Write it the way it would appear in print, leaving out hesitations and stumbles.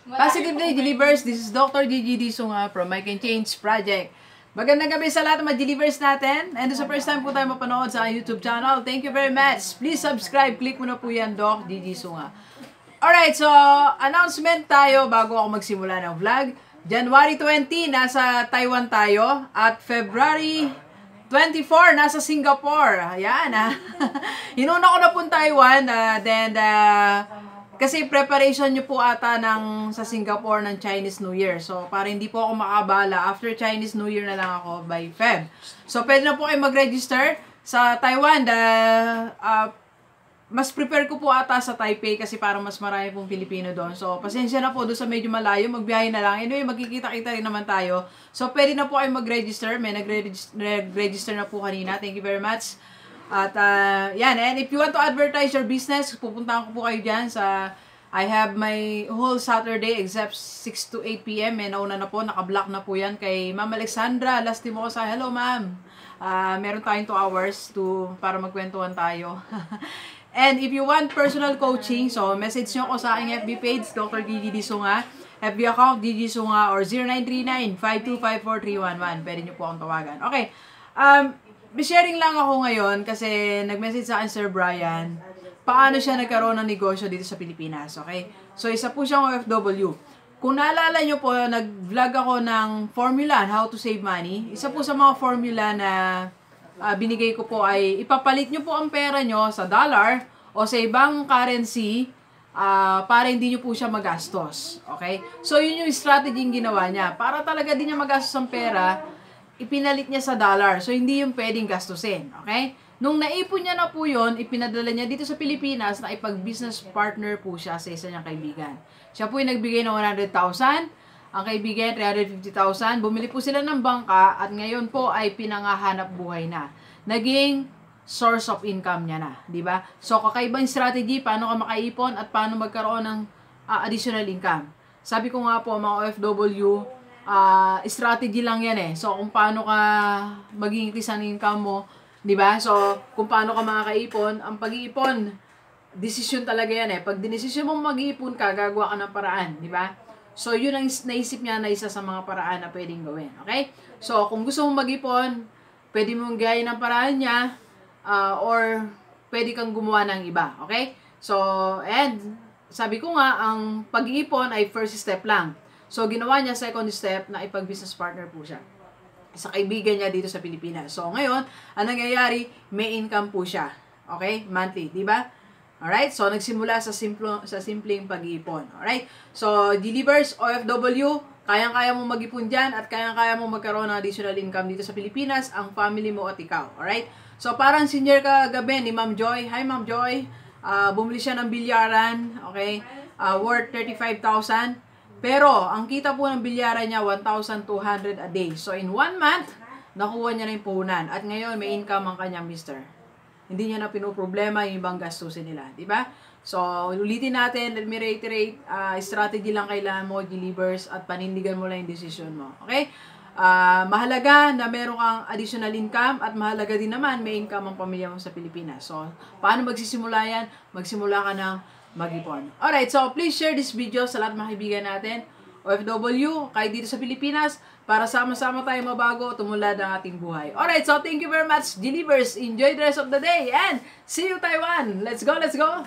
Positive Day, Delivers. This is Dr. Gigi Disunga from I Can Change Project. Magandang gabi sa lahat ng mga Delivers natin. And sa first time po tayo mapanood sa YouTube channel, thank you very much. Please subscribe. Click mo na po yan, Doc Gigi Disunga. Alright, so announcement tayo bago ako magsimula ng vlog. January 20, nasa Taiwan tayo. At February 24, nasa Singapore. Ayan, ha. Hinuna ko na po Taiwan. Kasi preparation nyo po ata sa Singapore ng Chinese New Year. So, para hindi po ako makabala, after Chinese New Year na lang ako by Feb. So, pwede na po kayo mag-register sa Taiwan. Mas prepare ko po ata sa Taipei kasi parang mas marami pong Pilipino doon. So, pasensya na po doon sa medyo malayo. Magbiyahe na lang. Anyway, magkikita-kita rin naman tayo. So, pwede na po kayo mag-register. May nag-register na po kanina. Thank you very much. At yan, and if you want to advertise your business, pupuntahan ko po kayo dyan sa, I have my whole Saturday except 6 to 8 p.m. May nauna na po, naka-block na po yan kay Ma'am Alexandra Lastimosa. Hello ma'am, meron tayong 2 hours para magkwentuhan tayo. And if you want personal coaching, so message nyo ko sa aking FB page, Dr. Gigi Disunga, FB account Gigi Disunga, or 0939-5254311. Pwede nyo po akong tawagan. Okay, sharing lang ako ngayon kasi nag-message sa akin Sir Brian paano siya nagkaroon ng negosyo dito sa Pilipinas, okay? So, isa po siyang OFW. Kung naalala nyo po, nag-vlog ako ng formula on how to save money. Isa po sa mga formula na binigay ko po ay ipapalit nyo po ang pera nyo sa dollar o sa ibang currency para hindi nyo po siya magastos, okay? So, yun yung strategy yung ginawa niya. Para talaga din niya magastos ang pera, ipinalit niya sa dollar. So, hindi yung pwedeng gastusin. Okay? Nung naipon niya na po yun, ipinadala niya dito sa Pilipinas na ipag-business partner po siya sa isa niyang kaibigan. Siya po yung nagbigay ng 100,000. Ang kaibigan, 350,000. Bumili po sila ng bangka at ngayon po ay pinangahanap buhay na. Naging source of income niya na. Diba? So, kakaibang strategy, paano ka makaipon at paano magkaroon ng additional income. Sabi ko nga po, mga OFW, strategy lang yan eh. So, kung paano ka maging increase ang income mo, di ba? So, kung paano ka makakaipon, ang pag-iipon, decision talaga yan eh. Pag dinesisyon mong mag-iipon ka, gagawa ka ng paraan, di ba? So, yun ang naisip niya na isa sa mga paraan na pwedeng gawin. Okay? So, kung gusto mong mag-ipon, pwede mong gaya ng paraan niya, or pwede kang gumawa ng iba. Okay? So, and sabi ko nga, ang pag-iipon ay first step lang. So, ginawa niya second step na ipag-business partner po siya sa kaibigan niya dito sa Pilipinas. So, ngayon, ang nangyayari, may income po siya. Okay? Monthly, di ba? Alright? So, nagsimula sa simpleng pag-iipon. Alright? So, Delivers, OFW, kayang-kaya mo mag-ipon dyan at kayang-kaya mo magkaroon ng additional income dito sa Pilipinas, ang family mo at ikaw. Alright? So, parang senior kagabi ni Ma'am Joy. Hi, Ma'am Joy. Bumili siya ng bilyaran. Okay? Worth 35,000. Pero, ang kita po ng bilyaran niya, 1,200 a day. So, in 1 month, nakuha niya na yung puhunan. At ngayon, may income ang kanyang mister. Hindi niya na pinoproblema yung ibang gastusin nila. Diba? So, ulitin natin. Let me reiterate. Strategy lang kailangan mo, Delivers, at panindigan mo lang yung decision mo. Okay? Mahalaga na meron kang additional income at mahalaga din naman may income ang pamilya mo sa Pilipinas. So, paano magsisimula yan? Magsimula ka ng mag-ipon. Alright, so please share this video sa lahat ng mga kaibigan natin, OFW, kahit dito sa Pilipinas, para sama-sama tayo mabago, tumulad ang ating buhay. Alright, so thank you very much, Delivers. Enjoy the rest of the day and see you Taiwan. Let's go, let's go!